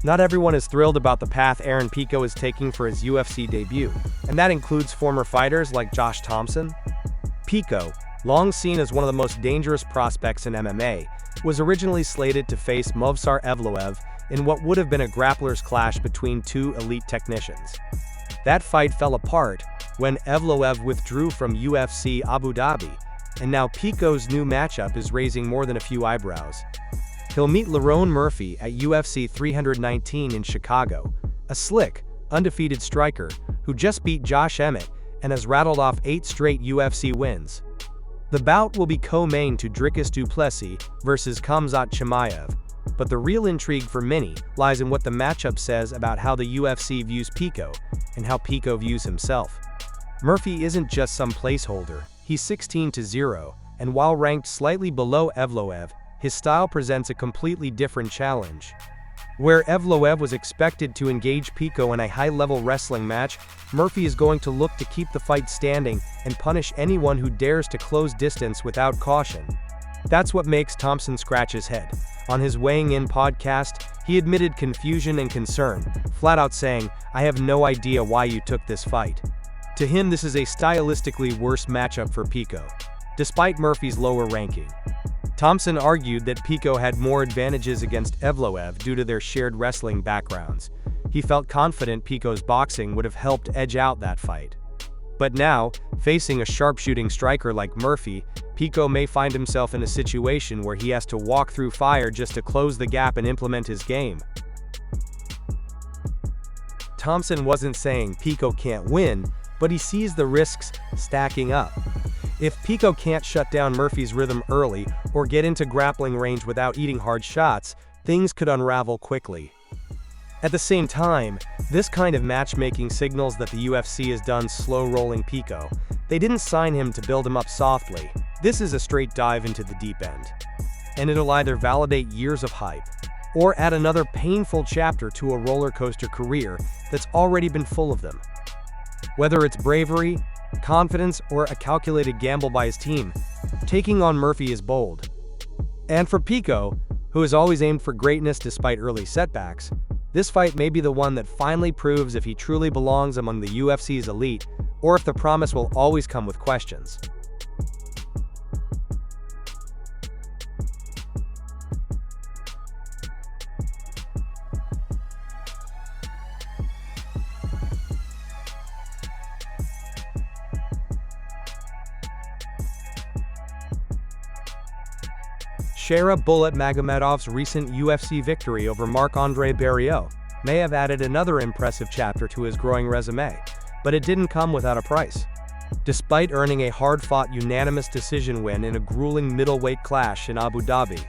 Not everyone is thrilled about the path Aaron Pico is taking for his UFC debut, and that includes former fighters like Josh Thompson. Pico, long seen as one of the most dangerous prospects in MMA, was originally slated to face Movsar Evloev in what would have been a grappler's clash between two elite technicians. That fight fell apart when Evloev withdrew from UFC Abu Dhabi, and now Pico's new matchup is raising more than a few eyebrows. He'll meet Lerone Murphy at UFC 319 in Chicago, a slick, undefeated striker who just beat Josh Emmett and has rattled off 8 straight UFC wins. The bout will be co-main to Dricus du Plessis versus Khamzat Chimaev, but the real intrigue for many lies in what the matchup says about how the UFC views Pico and how Pico views himself. Murphy isn't just some placeholder, he's 16-0, and while ranked slightly below Evloev, his style presents a completely different challenge. Where Evloev was expected to engage Pico in a high-level wrestling match, Murphy is going to look to keep the fight standing and punish anyone who dares to close distance without caution. That's what makes Thompson scratch his head. On his Weighing In podcast, he admitted confusion and concern, flat out saying, "I have no idea why you took this fight." To him, this is a stylistically worse matchup for Pico, despite Murphy's lower ranking. Thompson argued that Pico had more advantages against Evloev due to their shared wrestling backgrounds. He felt confident Pico's boxing would have helped edge out that fight. But now, facing a sharpshooting striker like Murphy, Pico may find himself in a situation where he has to walk through fire just to close the gap and implement his game. Thompson wasn't saying Pico can't win, but he sees the risks stacking up. If Pico can't shut down Murphy's rhythm early or get into grappling range without eating hard shots, things could unravel quickly. At the same time, this kind of matchmaking signals that the UFC is done slow-rolling Pico. They didn't sign him to build him up softly. This is a straight dive into the deep end. And it'll either validate years of hype, or add another painful chapter to a roller coaster career that's already been full of them. Whether it's bravery, confidence, or a calculated gamble by his team, taking on Murphy is bold. And for Pico, who has always aimed for greatness despite early setbacks, this fight may be the one that finally proves if he truly belongs among the UFC's elite, or if the promise will always come with questions. Shara Bullet Magomedov's recent UFC victory over Marc-Andre Barriault may have added another impressive chapter to his growing resume, but it didn't come without a price. Despite earning a hard-fought unanimous decision win in a grueling middleweight clash in Abu Dhabi,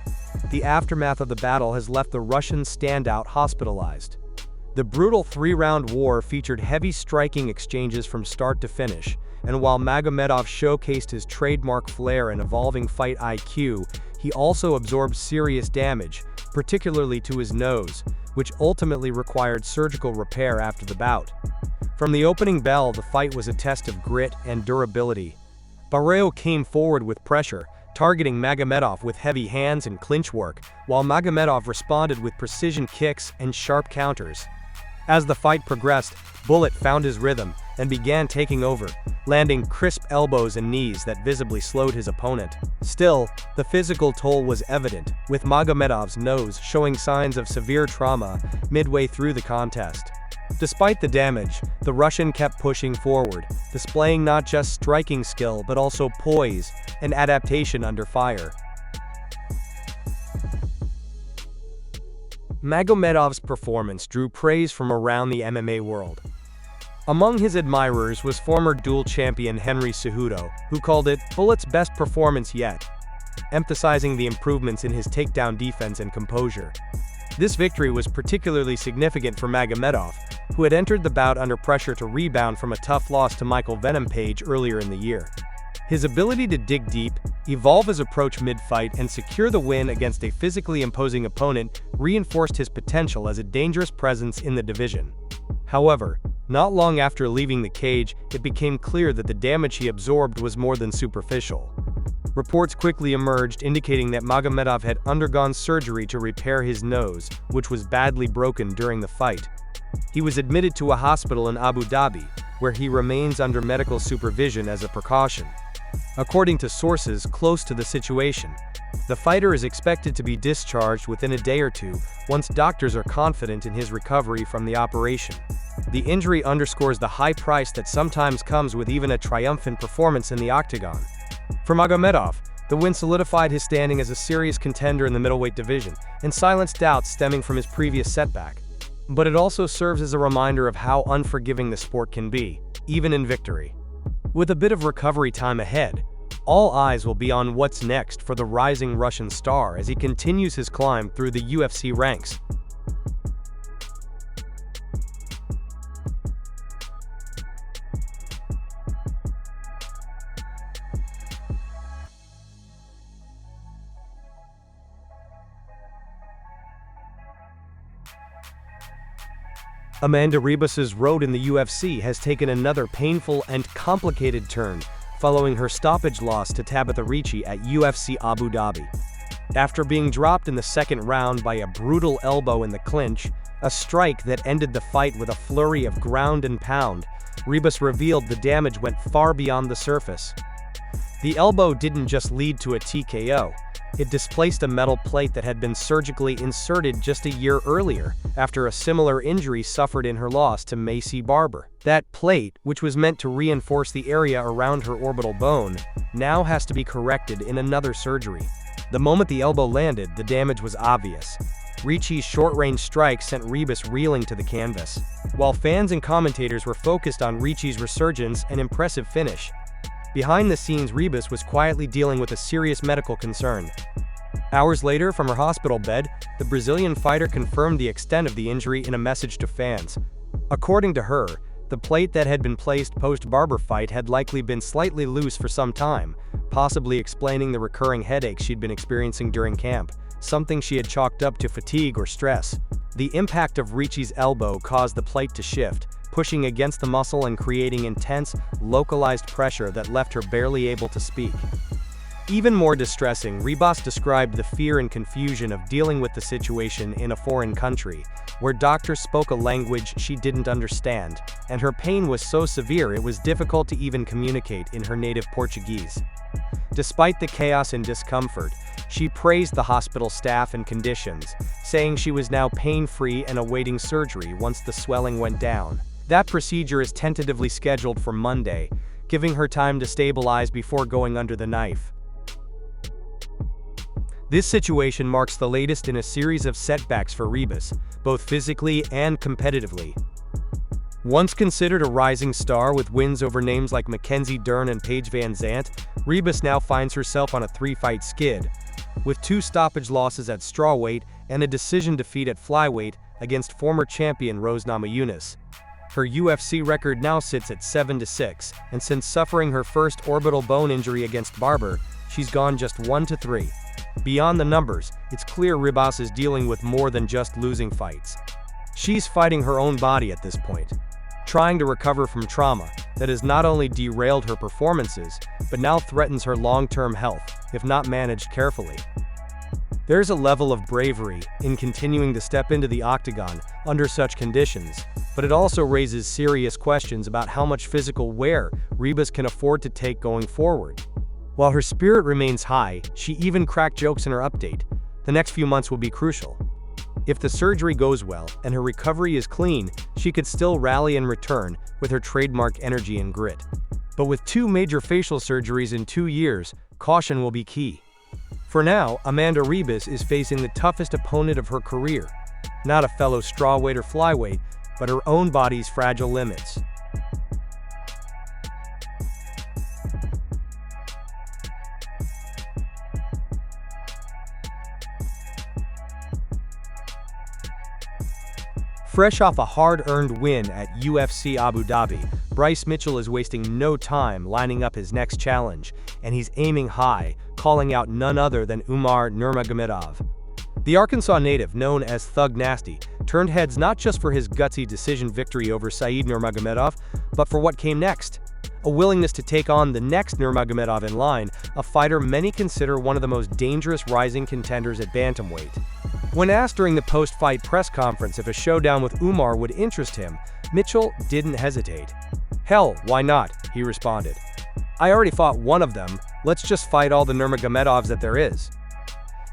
the aftermath of the battle has left the Russian standout hospitalized. The brutal 3-round war featured heavy striking exchanges from start to finish, and while Magomedov showcased his trademark flair and evolving fight IQ, he also absorbed serious damage, particularly to his nose, which ultimately required surgical repair after the bout. From the opening bell, the fight was a test of grit and durability. Barriault came forward with pressure, targeting Magomedov with heavy hands and clinch work, while Magomedov responded with precision kicks and sharp counters. As the fight progressed, Bullet found his rhythm and began taking over, landing crisp elbows and knees that visibly slowed his opponent. Still, the physical toll was evident, with Magomedov's nose showing signs of severe trauma midway through the contest. Despite the damage, the Russian kept pushing forward, displaying not just striking skill but also poise and adaptation under fire. Magomedov's performance drew praise from around the MMA world. Among his admirers was former dual champion Henry Cejudo, who called it Bullet's best performance yet, emphasizing the improvements in his takedown defense and composure. This victory was particularly significant for Magomedov, who had entered the bout under pressure to rebound from a tough loss to Michael Venom Page earlier in the year. His ability to dig deep, evolve his approach mid-fight, and secure the win against a physically imposing opponent reinforced his potential as a dangerous presence in the division. However, not long after leaving the cage, it became clear that the damage he absorbed was more than superficial. Reports quickly emerged indicating that Magomedov had undergone surgery to repair his nose, which was badly broken during the fight. He was admitted to a hospital in Abu Dhabi, where he remains under medical supervision as a precaution. According to sources close to the situation, the fighter is expected to be discharged within a day or two once doctors are confident in his recovery from the operation. The injury underscores the high price that sometimes comes with even a triumphant performance in the octagon. For Magomedov, the win solidified his standing as a serious contender in the middleweight division and silenced doubts stemming from his previous setback. But it also serves as a reminder of how unforgiving the sport can be, even in victory. With a bit of recovery time ahead, all eyes will be on what's next for the rising Russian star as he continues his climb through the UFC ranks. Amanda Ribas's road in the UFC has taken another painful and complicated turn following her stoppage loss to Tabatha Ricci at UFC Abu Dhabi. After being dropped in the second round by a brutal elbow in the clinch, a strike that ended the fight with a flurry of ground and pound, Ribas revealed the damage went far beyond the surface. The elbow didn't just lead to a TKO. It displaced a metal plate that had been surgically inserted just a year earlier, after a similar injury suffered in her loss to Maycee Barber. That plate, which was meant to reinforce the area around her orbital bone, now has to be corrected in another surgery. The moment the elbow landed, the damage was obvious. Ricci's short-range strike sent Ribas reeling to the canvas. While fans and commentators were focused on Ricci's resurgence and impressive finish, behind the scenes, Ribas was quietly dealing with a serious medical concern. Hours later, from her hospital bed, the Brazilian fighter confirmed the extent of the injury in a message to fans. According to her, the plate that had been placed post-Barber fight had likely been slightly loose for some time, possibly explaining the recurring headaches she'd been experiencing during camp, something she had chalked up to fatigue or stress. The impact of Ricci's elbow caused the plate to shift, pushing against the muscle and creating intense, localized pressure that left her barely able to speak. Even more distressing, Ribas described the fear and confusion of dealing with the situation in a foreign country, where doctors spoke a language she didn't understand, and her pain was so severe it was difficult to even communicate in her native Portuguese. Despite the chaos and discomfort, she praised the hospital staff and conditions, saying she was now pain-free and awaiting surgery once the swelling went down. That procedure is tentatively scheduled for Monday, giving her time to stabilize before going under the knife. This situation marks the latest in a series of setbacks for Ribas, both physically and competitively. Once considered a rising star with wins over names like Mackenzie Dern and Paige Van Zandt, Ribas now finds herself on a 3-fight skid, with 2 stoppage losses at strawweight and a decision defeat at flyweight against former champion Rose Namajunas. Her UFC record now sits at 7-6, and since suffering her first orbital bone injury against Barber, she's gone just 1-3. Beyond the numbers, it's clear Ribas is dealing with more than just losing fights. She's fighting her own body at this point, trying to recover from trauma that has not only derailed her performances, but now threatens her long-term health, if not managed carefully. There's a level of bravery in continuing to step into the octagon under such conditions, but it also raises serious questions about how much physical wear Ribas can afford to take going forward. While her spirit remains high, she even cracked jokes in her update. The next few months will be crucial. If the surgery goes well and her recovery is clean, she could still rally and return with her trademark energy and grit. But with 2 major facial surgeries in 2 years, caution will be key. For now, Amanda Ribas is facing the toughest opponent of her career. Not a fellow strawweight or flyweight, but her own body's fragile limits. Fresh off a hard-earned win at UFC Abu Dhabi, Bryce Mitchell is wasting no time lining up his next challenge, and he's aiming high, calling out none other than Umar Nurmagomedov. The Arkansas native, known as Thug Nasty, turned heads not just for his gutsy decision victory over Said Nurmagomedov, but for what came next. a willingness to take on the next Nurmagomedov in line, a fighter many consider one of the most dangerous rising contenders at bantamweight. When asked during the post-fight press conference if a showdown with Umar would interest him, Mitchell didn't hesitate. "Hell, why not?" he responded. "I already fought one of them, let's just fight all the Nurmagomedovs that there is."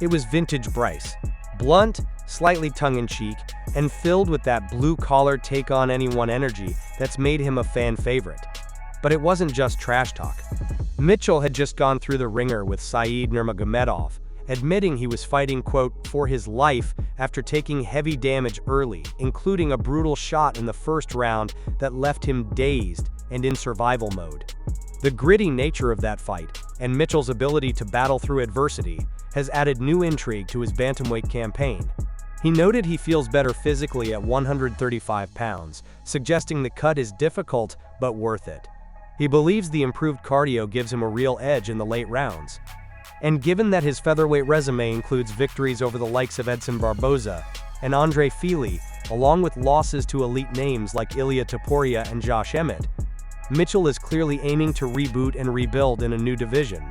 It was vintage Bryce. Blunt, slightly tongue-in-cheek, and filled with that blue-collar take-on-anyone energy that's made him a fan favorite. But it wasn't just trash talk. Mitchell had just gone through the ringer with Saeed Nurmagomedov, admitting he was fighting, quote, "for his life" after taking heavy damage early, including a brutal shot in the first round that left him dazed and in survival mode. The gritty nature of that fight, and Mitchell's ability to battle through adversity, has added new intrigue to his bantamweight campaign. He noted he feels better physically at 135 pounds, suggesting the cut is difficult but worth it. He believes the improved cardio gives him a real edge in the late rounds. And given that his featherweight resume includes victories over the likes of Edson Barboza and Andre Fili, along with losses to elite names like Ilia Topuria and Josh Emmett, Mitchell is clearly aiming to reboot and rebuild in a new division.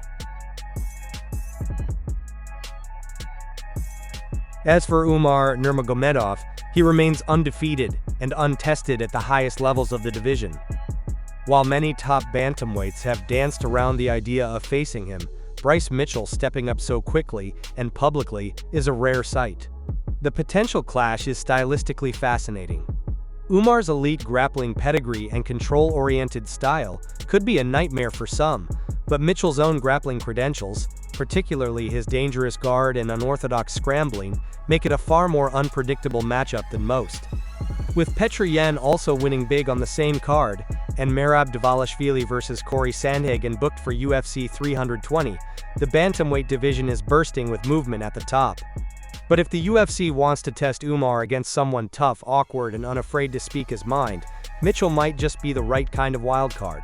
As for Umar Nurmagomedov, he remains undefeated and untested at the highest levels of the division. While many top bantamweights have danced around the idea of facing him, Bryce Mitchell stepping up so quickly and publicly is a rare sight. The potential clash is stylistically fascinating. Umar's elite grappling pedigree and control-oriented style could be a nightmare for some, but Mitchell's own grappling credentials, particularly his dangerous guard and unorthodox scrambling, make it a far more unpredictable matchup than most. With Petroyan also winning big on the same card, and Merab Dvalishvili vs Corey Sandhagen booked for UFC 320, the bantamweight division is bursting with movement at the top. But if the UFC wants to test Umar against someone tough, awkward, and unafraid to speak his mind, Mitchell might just be the right kind of wildcard.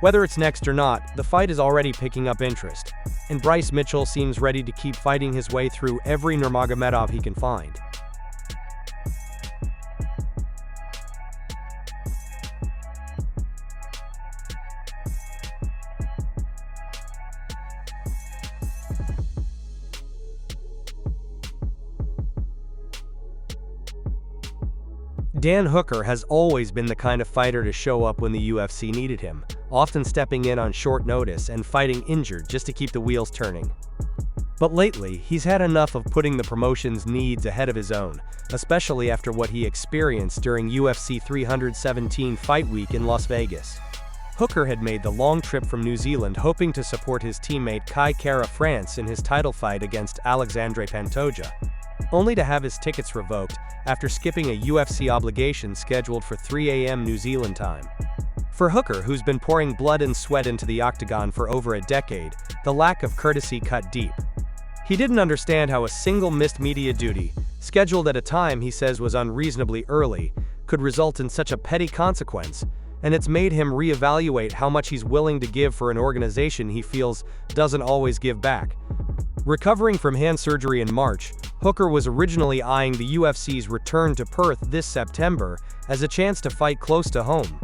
Whether it's next or not, the fight is already picking up interest, and Bryce Mitchell seems ready to keep fighting his way through every Nurmagomedov he can find. Dan Hooker has always been the kind of fighter to show up when the UFC needed him, often stepping in on short notice and fighting injured just to keep the wheels turning. But lately, he's had enough of putting the promotion's needs ahead of his own, especially after what he experienced during UFC 317 Fight Week in Las Vegas. Hooker had made the long trip from New Zealand hoping to support his teammate Kai Kara France in his title fight against Alexandre Pantoja, only to have his tickets revoked after skipping a UFC obligation scheduled for 3 a.m. New Zealand time. For Hooker, who's been pouring blood and sweat into the octagon for over a decade, the lack of courtesy cut deep. He didn't understand how a single missed media duty, scheduled at a time he says was unreasonably early, could result in such a petty consequence, and it's made him reevaluate how much he's willing to give for an organization he feels doesn't always give back. Recovering from hand surgery in March, Hooker was originally eyeing the UFC's return to Perth this September as a chance to fight close to home.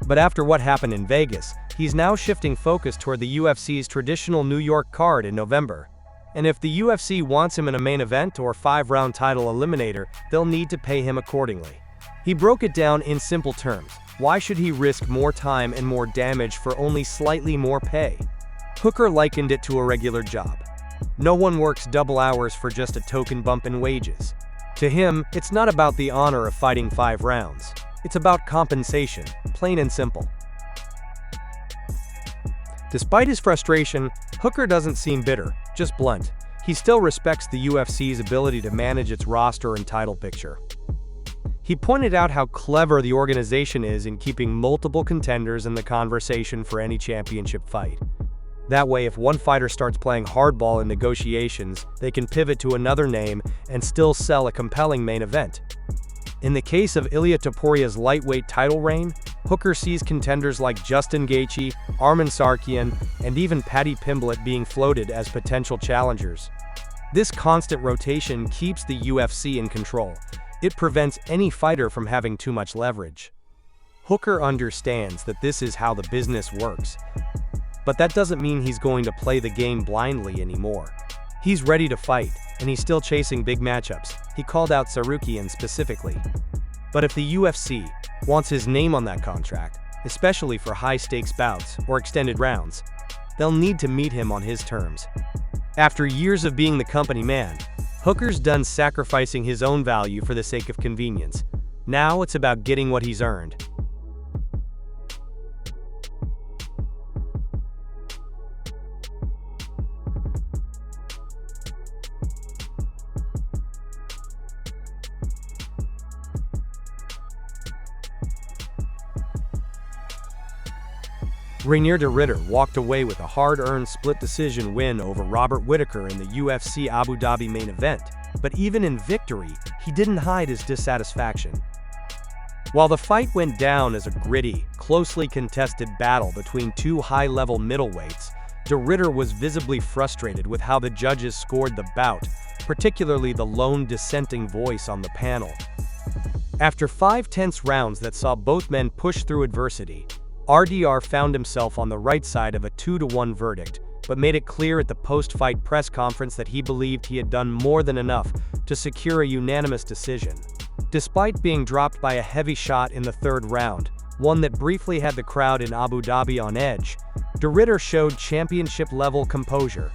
But after what happened in Vegas, he's now shifting focus toward the UFC's traditional New York card in November. And if the UFC wants him in a main event or 5-round title eliminator, they'll need to pay him accordingly. He broke it down in simple terms. Why should he risk more time and more damage for only slightly more pay? Hooker likened it to a regular job. No one works double hours for just a token bump in wages. To him, it's not about the honor of fighting 5 rounds. It's about compensation, plain and simple. Despite his frustration, Hooker doesn't seem bitter, just blunt. He still respects the UFC's ability to manage its roster and title picture. He pointed out how clever the organization is in keeping multiple contenders in the conversation for any championship fight. That way, if one fighter starts playing hardball in negotiations, they can pivot to another name and still sell a compelling main event. In the case of Ilia Topuria's lightweight title reign, Hooker sees contenders like Justin Gaethje, Arman Sarukian, and even Paddy Pimblett being floated as potential challengers. This constant rotation keeps the UFC in control. It prevents any fighter from having too much leverage. Hooker understands that this is how the business works. But that doesn't mean he's going to play the game blindly anymore. He's ready to fight, and he's still chasing big matchups. He called out Sarukian specifically. But if the UFC wants his name on that contract, especially for high-stakes bouts or extended rounds, they'll need to meet him on his terms. After years of being the company man, Hooker's done sacrificing his own value for the sake of convenience. Now it's about getting what he's earned. Reinier Derritter walked away with a hard-earned split decision win over Whittaker in the UFC Abu Dhabi main event, but even in victory, he didn't hide his dissatisfaction. While the fight went down as a gritty, closely contested battle between two high-level middleweights, Derritter was visibly frustrated with how the judges scored the bout, particularly the lone dissenting voice on the panel. After 5 tense rounds that saw both men push through adversity, RDR found himself on the right side of a 2-1 verdict, but made it clear at the post-fight press conference that he believed he had done more than enough to secure a unanimous decision. Despite being dropped by a heavy shot in the 3rd round, one that briefly had the crowd in Abu Dhabi on edge, Derritter showed championship-level composure.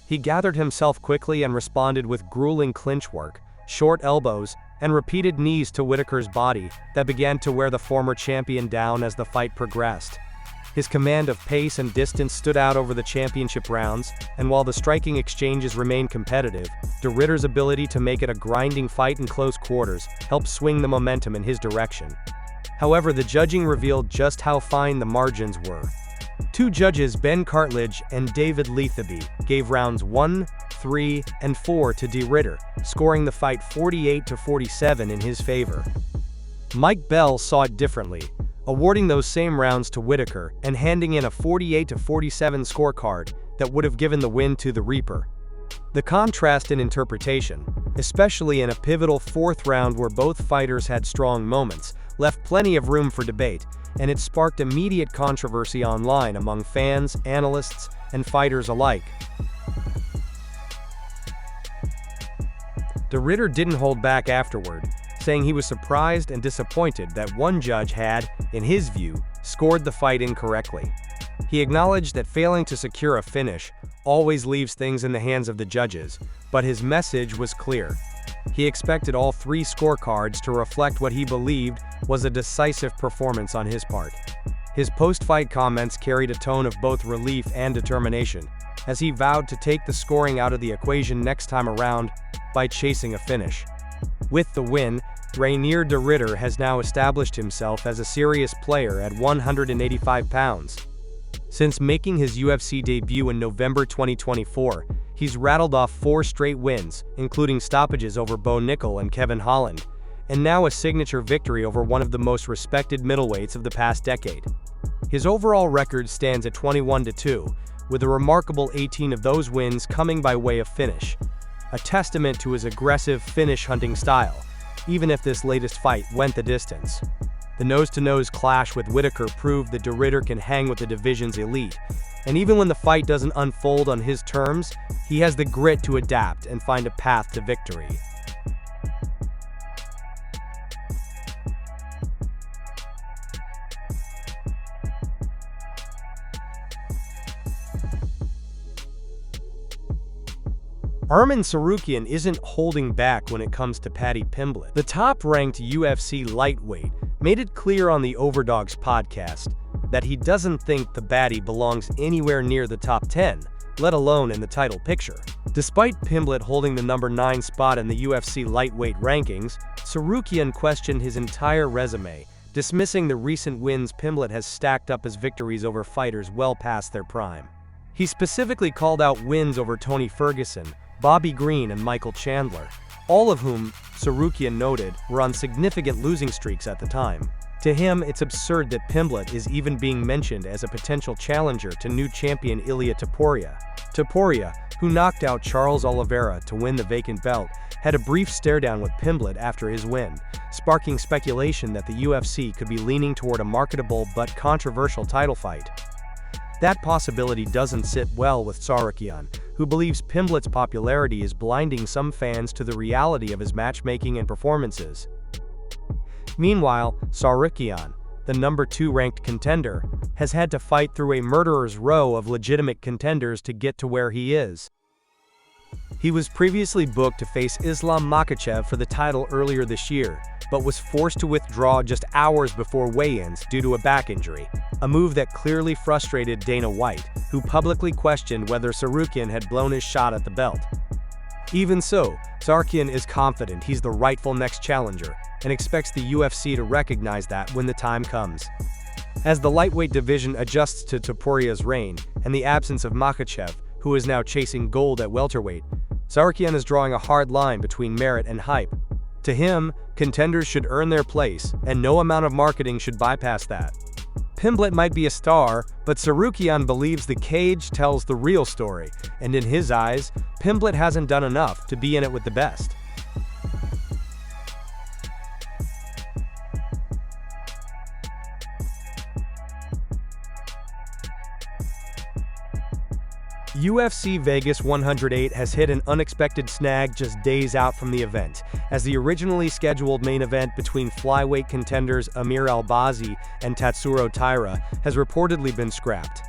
He gathered himself quickly and responded with grueling clinch work, short elbows, and repeated knees to Whittaker's body that began to wear the former champion down as the fight progressed. His command of pace and distance stood out over the championship rounds, and while the striking exchanges remained competitive, Derritter's ability to make it a grinding fight in close quarters helped swing the momentum in his direction. However, the judging revealed just how fine the margins were. 2 judges, Ben Cartledge and David Lethaby, gave rounds 1, 3, and 4 to Derritter, scoring the fight 48-47 in his favor. Mike Bell saw it differently, awarding those same rounds to Whittaker and handing in a 48-47 scorecard that would have given the win to the Reaper. The contrast in interpretation, especially in a pivotal 4th round where both fighters had strong moments, left plenty of room for debate, and it sparked immediate controversy online among fans, analysts, and fighters alike. Derritter didn't hold back afterward, saying he was surprised and disappointed that one judge had, in his view, scored the fight incorrectly. He acknowledged that failing to secure a finish always leaves things in the hands of the judges, but his message was clear. He expected all 3 scorecards to reflect what he believed was a decisive performance on his part. His post-fight comments carried a tone of both relief and determination, as he vowed to take the scoring out of the equation next time around by chasing a finish. With the win, Reinier Derritter has now established himself as a serious player at 185 pounds. Since making his UFC debut in November 2024, he's rattled off 4 straight wins, including stoppages over Bo Nickel and Kevin Holland, and now a signature victory over one of the most respected middleweights of the past decade. His overall record stands at 21-2, with a remarkable 18 of those wins coming by way of finish, a testament to his aggressive finish-hunting style, even if this latest fight went the distance. The nose-to-nose clash with Whittaker proved that Derritter can hang with the division's elite, and even when the fight doesn't unfold on his terms, he has the grit to adapt and find a path to victory. Sarukian isn't holding back when it comes to Paddy Pimblett. The top-ranked UFC lightweight made it clear on the Overdogs podcast that he doesn't think the baddie belongs anywhere near the top 10, let alone in the title picture. Despite Pimblet holding the number 9 spot in the UFC lightweight rankings, Sarukian questioned his entire resume, dismissing the recent wins Pimblet has stacked up as victories over fighters well past their prime. He specifically called out wins over Tony Ferguson, Bobby Green, and Michael Chandler, all of whom, Sarukian noted, were on significant losing streaks at the time. To him, it's absurd that Pimblet is even being mentioned as a potential challenger to new champion Ilia Topuria. Topuria, who knocked out Charles Oliveira to win the vacant belt, had a brief stare-down with Pimblet after his win, sparking speculation that the UFC could be leaning toward a marketable but controversial title fight. That possibility doesn't sit well with Sarukian, who believes Pimblet's popularity is blinding some fans to the reality of his matchmaking and performances. Meanwhile, Sarukian, the number 2 ranked contender, has had to fight through a murderer's row of legitimate contenders to get to where he is. He was previously booked to face Islam Makhachev for the title earlier this year, but was forced to withdraw just hours before weigh-ins due to a back injury, a move that clearly frustrated Dana White, who publicly questioned whether Sarukian had blown his shot at the belt. Even so, Sarukian is confident he's the rightful next challenger, and expects the UFC to recognize that when the time comes. As the lightweight division adjusts to Topuria's reign, and the absence of Makhachev, who is now chasing gold at welterweight, Sarukian is drawing a hard line between merit and hype. To him, contenders should earn their place, and no amount of marketing should bypass that. Pimblet might be a star, but Sarukian believes the cage tells the real story, and in his eyes, Pimblet hasn't done enough to be in it with the best. UFC Vegas 108 has hit an unexpected snag just days out from the event, as the originally scheduled main event between flyweight contenders Amir Albazi and Tatsuro Taira has reportedly been scrapped.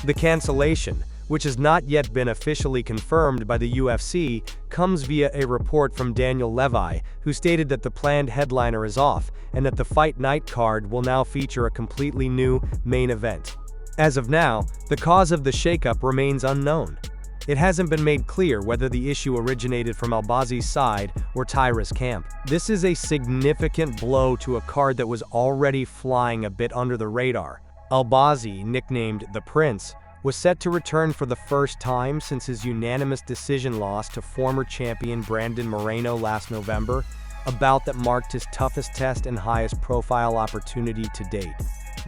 The cancellation, which has not yet been officially confirmed by the UFC, comes via a report from Daniel Levi, who stated that the planned headliner is off, and that the fight night card will now feature a completely new main event. As of now, the cause of the shakeup remains unknown. It hasn't been made clear whether the issue originated from Albazi's side or Taira's camp. This is a significant blow to a card that was already flying a bit under the radar. Albazi, nicknamed the Prince, was set to return for the first time since his unanimous decision loss to former champion Brandon Moreno last November, a bout that marked his toughest test and highest profile opportunity to date.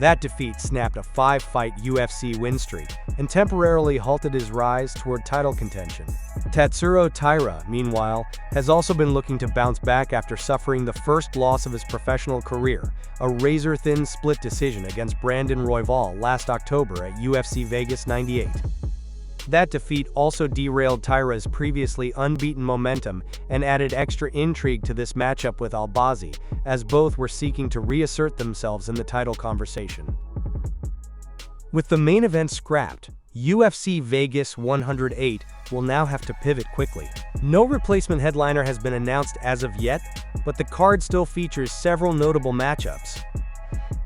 That defeat snapped a 5-fight UFC win streak and temporarily halted his rise toward title contention. Tatsuro Taira, meanwhile, has also been looking to bounce back after suffering the first loss of his professional career, a razor-thin split decision against Brandon Royval last October at UFC Vegas 98. That defeat also derailed Taira's previously unbeaten momentum and added extra intrigue to this matchup with Albazi, as both were seeking to reassert themselves in the title conversation. With the main event scrapped, UFC Vegas 108 will now have to pivot quickly. No replacement headliner has been announced as of yet, but the card still features several notable matchups.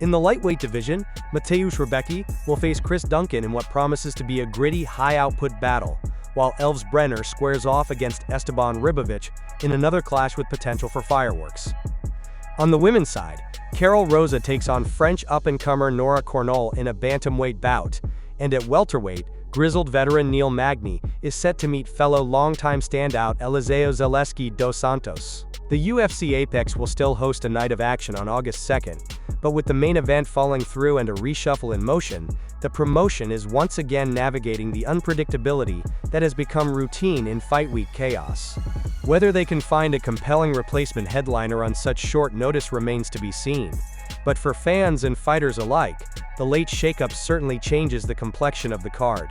In the lightweight division, Mateusz Rebecki will face Chris Duncan in what promises to be a gritty, high-output battle, while Elves Brenner squares off against Esteban Ribovic in another clash with potential for fireworks. On the women's side, Carol Rosa takes on French up-and-comer Nora Cornol in a bantamweight bout, and at welterweight, grizzled veteran Neil Magny is set to meet fellow longtime standout Eliseo Zaleski dos Santos. The UFC Apex will still host a night of action on August 2nd, but with the main event falling through and a reshuffle in motion, the promotion is once again navigating the unpredictability that has become routine in fight week chaos. Whether they can find a compelling replacement headliner on such short notice remains to be seen, but for fans and fighters alike, the late shakeup certainly changes the complexion of the card.